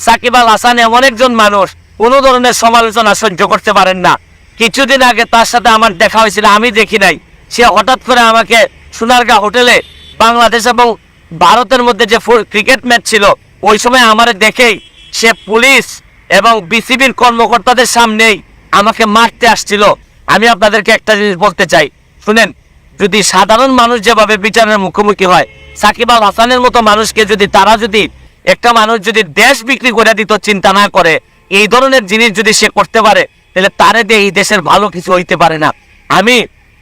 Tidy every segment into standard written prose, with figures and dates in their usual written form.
সাকিব আল হাসান এমন একজন মানুষ কোনো ধরনের সমালোচনা সহ্য করতে পারেন না। কিছুদিন আগে তার সাথে আমার দেখা হয়েছিল, আমি দেখি নাই। সে হঠাৎ করে আমাকে সোনারগাঁ হোটেলে বাংলাদেশ এবং ভারতের মধ্যে যে ক্রিকেট ম্যাচ ছিল ওই সময় আমার দেখেই সে পুলিশ এবং বিসিবির কর্মকর্তাদের সামনেই আমাকে মারতে আসছিল। আমি আপনাদেরকে একটা জিনিস বলতে চাই, শুনেন, যদি সাধারণ মানুষ যেভাবে বিচারের মুখোমুখি হয়, সাকিব আল হাসানের মতো মানুষকে যদি একটা মানুষ যদি দেশ বিক্রি করে দিত চিন্তা না করে, এই ধরনের জিনিস যদি সে করতে পারে, তাহলে তারে দিয়ে এই দেশের ভালো কিছু হইতে পারে না। আমি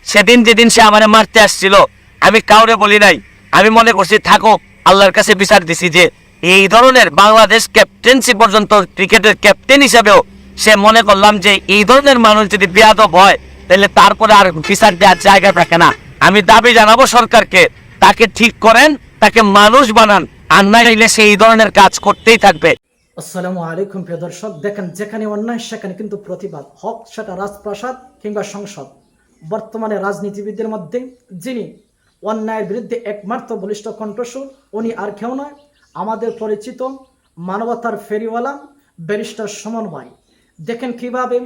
সেদিন যেদিন সে আমারে মারতে আসছিল, আমি কাউরে বলি নাই। আমি মনে করছি থাকো, আল্লাহর কাছে বিচার দিছি যে এই ধরনের বাংলাদেশ ক্যাপ্টেন্সি পর্যন্ত ক্রিকেটের ক্যাপ্টেন হিসেবেও সে মনে করলাম যে এই ধরনের মানুষ যদি বেয়াদব হয় তাহলে তারপরে আর বিচার দেওয়ার জায়গা থাকে না। আমি দাবি জানাবো সরকারকে, তাকে ঠিক করেন, তাকে মানুষ বানান, আর না হইলে সে এই ধরনের কাজ করতেই থাকবে। আসসালামু আলাইকুম প্রিয় দর্শক, দেখেন যেখানে অন্যায় সেখানে কিন্তু প্রতিবাদ, হোক সেটা রাজপ্রাসাদ কিংবা সংসদ। বর্তমানে রাজনীতিবিদদের মধ্যে যিনি অন্যায়ের বিরুদ্ধে একমাত্র বলিষ্ঠ কণ্ঠস্বর, উনি আর কেউ নয়, আমাদের পরিচিত মানবতার ফেরিওয়ালা ব্যারিস্টার সুমন ভাই। দেখেন কিভাবে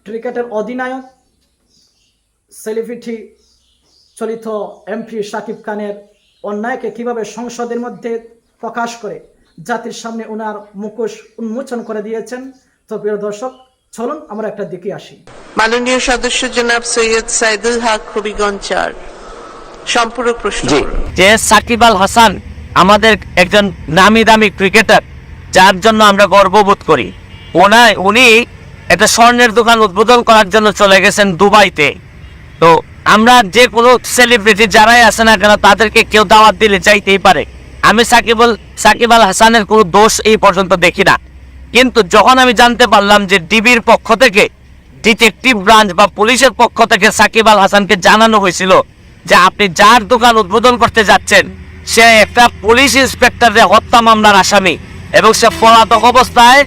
ক্রিকেটের অধিনায়ক সেলিব্রিটি চলিত এমপি শাকিব খানের অন্যায়কে কিভাবে সংসদের মধ্যে প্রকাশ করে জাতির সামনে ওনার মুখোশ উন্মোচন করে দিয়েছেন। তো প্রিয় দর্শক, চলুন আমরা একটা দিকে আসি। মাননীয় সদস্য জনাব সৈয়দ সাইদুল হক হবিগঞ্জ ৪ সম্পূরক প্রশ্ন। যে সাকিব আল হাসান আমাদের একজন নামি দামি ক্রিকেটার, যার জন্য আমরা গর্ববোধ করি। উনি একটা স্বর্ণের দোকান উদ্বোধন করার জন্য চলে গেছেন দুবাইতে। তো আমরা যে কোনো সেলিব্রিটি যারাই আসে না কেন তাদেরকে কেউ দাওয়াত দিলে চাইতেই পারে। আমি সাকিব আল হাসানের কোনো দোষ এই পর্যন্ত দেখি না। কিন্তু যখন আমি জানতে পারলাম যে ডিবির পক্ষ থেকে, ডিটেকটিভ ব্রাঞ্চ বা পুলিশের পক্ষ থেকে সাকিব আল হাসানকে জানানো হয়েছিল যে আপনি যার দোকান উদ্বোধন করতে যাচ্ছেন সে একটা পুলিশ ইন্সপেক্টরের হত্যা মামলার আসামি এবং সে পলাতক অবস্থায়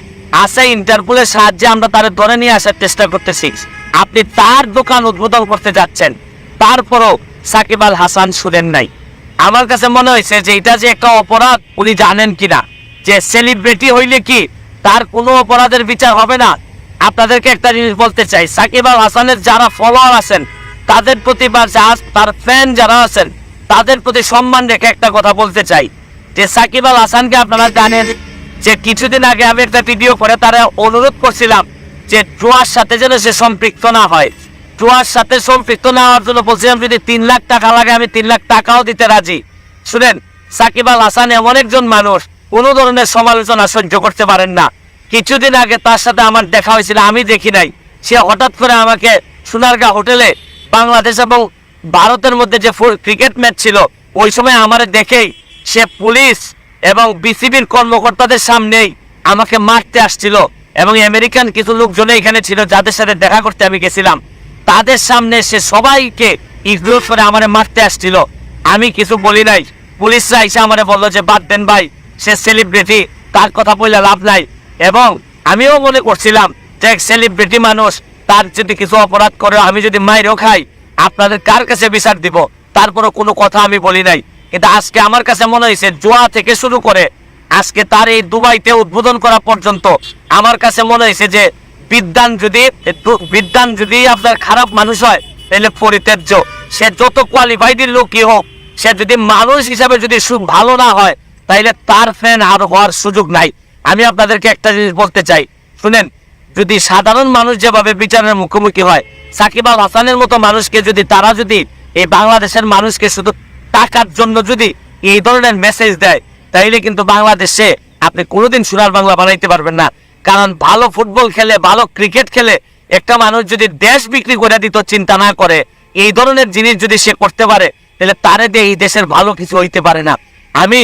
আছে, ইন্টারপোলের সাহায্যে আমরা তার ধরে নিয়ে আসার চেষ্টা করতেছি, আপনি তার দোকান উদ্বোধন করতে যাচ্ছেন, তারপরও সাকিব আল হাসান শুনেন নাই। আমার কাছে মনে হয়েছে যে এটা যে একটা অপরাধ, উনি জানেন কিনা যে সেলিব্রিটি হইলে কি তার কোনো অপরাধের বিচার হবে না। আপনাদেরকে একটা জিনিস বলতে চাই, সাকিব আল হাসানের যারা ফলোয়ার আছেন তাদের প্রতি বা তার ফ্যান যারা আছেন তাদের প্রতি সম্মান রেখে একটা কথা বলতে চাই যে সাকিব আল হাসানকে আপনারা জানেন যে কিছুদিন আগে আমি একটা ভিডিও করে তারা অনুরোধ করছিলাম যে জুয়ার সাথে যেন সে সম্পৃক্ত না হয়। জুয়ার সাথে সম্পৃক্ত না হওয়ার জন্য বলছিলাম যদি 3 লাখ টাকা লাগে আমি 3 লাখ টাকাও দিতে রাজি। শুনেন, সাকিব আল হাসান এমন একজন মানুষ কোনো ধরনের সমালোচনা সহ্য করতে পারেন না। কিছুদিন আগে তার সাথে আমার দেখা হয়েছিল, আমি দেখি নাই। সে হঠাৎ করে আমাকে সোনারগাঁ হোটেলে বাংলাদেশ এবং ভারতের মধ্যে যে ক্রিকেট ম্যাচ ছিল ওই সময় আমার দেখেই সে পুলিশ এবং বিসিবির কর্মকর্তাদের সামনেই আমাকে মারতে আসছিল এবং আমেরিকান কিছু লোকজন এখানে ছিল যাদের সাথে দেখা করতে আমি গেছিলাম, তাদের সামনে সে সবাইকে ইগনোর করে আমারে মারতে আসছিল। আমি কিছু বলি নাই। পুলিশরা এসে আমারে বললো যে বাদ দেন ভাই, সে সেলিব্রিটি, তার কথা বললে লাভ নাই। এবং আমিও মনে করছিলাম যে এক সেলিব্রিটি মানুষ, তার যদি কিছু অপরাধ করে আমি যদি মাইরও খাই আপনাদের কার কাছে বিচার দিব, তারপরও কোনো কথা আমি বলি নাই। কিন্তু আজকে আমার কাছে মনে হয়েছে জুয়া থেকে শুরু করে আজকে তার এই দুবাইতে উদ্বোধন করা পর্যন্ত আমার কাছে মনে হয়েছে যে বিদ্যান যদি আপনার খারাপ মানুষ হয় তাহলে পরিত্যাজ্য। সে যত কোয়ালিফাইড লোকই হোক, সে যদি মানুষ হিসাবে যদি ভালো না হয় তাহলে তার ফ্যান আর হওয়ার সুযোগ নাই। আমি আপনাদেরকে একটা জিনিস বলতে চাই, শুনেন, যদি সাধারণ মানুষ যেভাবে বিচারের মুখোমুখি হয়, সাকিব আল হাসানের মতো মানুষকে যদি এই বাংলাদেশের মানুষকে শুধু টাকার জন্য যদি এই ধরনের মেসেজ দেয় তাইলে কিন্তু বাংলাদেশে আপনি কোনোদিন সোনার বাংলা বানাইতে পারবেন না। কারণ ভালো ফুটবল খেলে, ভালো ক্রিকেট খেলে একটা মানুষ যদি দেশ বিক্রি করে দিত চিন্তা না করে, এই ধরনের জিনিস যদি সে করতে পারে তাহলে তারে দিয়ে এই দেশের ভালো কিছু হইতে পারে না। আমি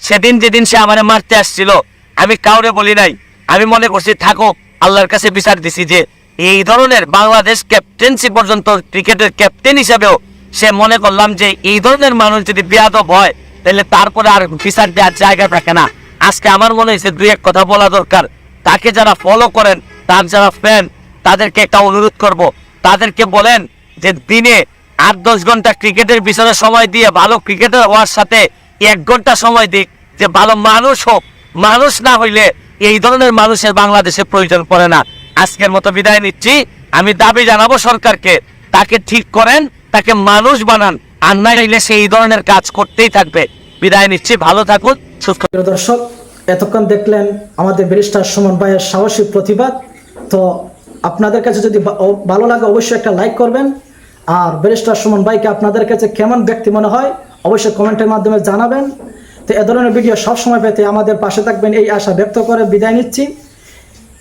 সেদিন যেদিন সে আমারে মারতে আসছিল আমি কাউরে বলি নাই। আমি মনে করছি থাকো, আল্লাহর কাছে বিচার দিছি যে এই ধরনের বাংলাদেশ ক্যাপ্টেন্সি পর্যন্ত ক্রিকেটের ক্যাপ্টেন হিসেবেও সে মনে করলাম যে এই ধরনের মানুষ যদি বেয়াদব হয় তাহলে তারপরে আর বিচার দেওয়ার জায়গা থাকে না। আজকে আমার মনে হয়েছে 2-1 কথা বলা দরকার। তাকে যারা ফলো করেন, তার যারা ফ্যান, তাদেরকে একটা অনুরোধ করব, তাদেরকে বলেন যে দিনে 8-10 ঘন্টা ক্রিকেটের পিছনে সময় দিয়ে ভালো ক্রিকেটার হওয়ার সাথে 1 ঘন্টা সময় দিক, যে ভালো মানুষ হোক। মানুষ না হইলে এই ধরনের মানুষের বাংলাদেশে প্রয়োজন পড়ে না। আজকের মতো বিদায় নিচ্ছি। আমি দাবি জানাবো সরকারকে, তাকে ঠিক করেন, তাকে মানুষ বানান, আর না চাইলে সেই ধরনের কাজ করতেই থাকবে। বিদায় নিচ্ছি, ভালো থাকুন, সুস্থ। প্রিয় দর্শক, এতক্ষণ দেখলেন আমাদের ব্যারিস্টার সুমন ভাইয়ের সাহসী প্রতিবাদ। তো আপনাদের কাছে যদি ভালো লাগে অবশ্যই একটা লাইক করবেন, আর ব্যারিস্টার সুমন ভাইকে আপনাদের কাছে কেমন ব্যক্তি মনে হয় অবশ্যই কমেন্টের মাধ্যমে জানাবেন। তো এ ধরনের ভিডিও সবসময় পেতে আমাদের পাশে থাকবেন এই আশা ব্যক্ত করে বিদায় নিচ্ছি।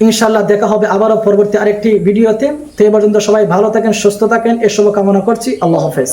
ইনশাল্লাহ দেখা হবে আবারও পরবর্তী আরেকটি ভিডিওতে। তো এ পর্যন্ত সবাই ভালো থাকেন, সুস্থ থাকেন, এ শুভকামনা করছি। আল্লাহ হাফেজ।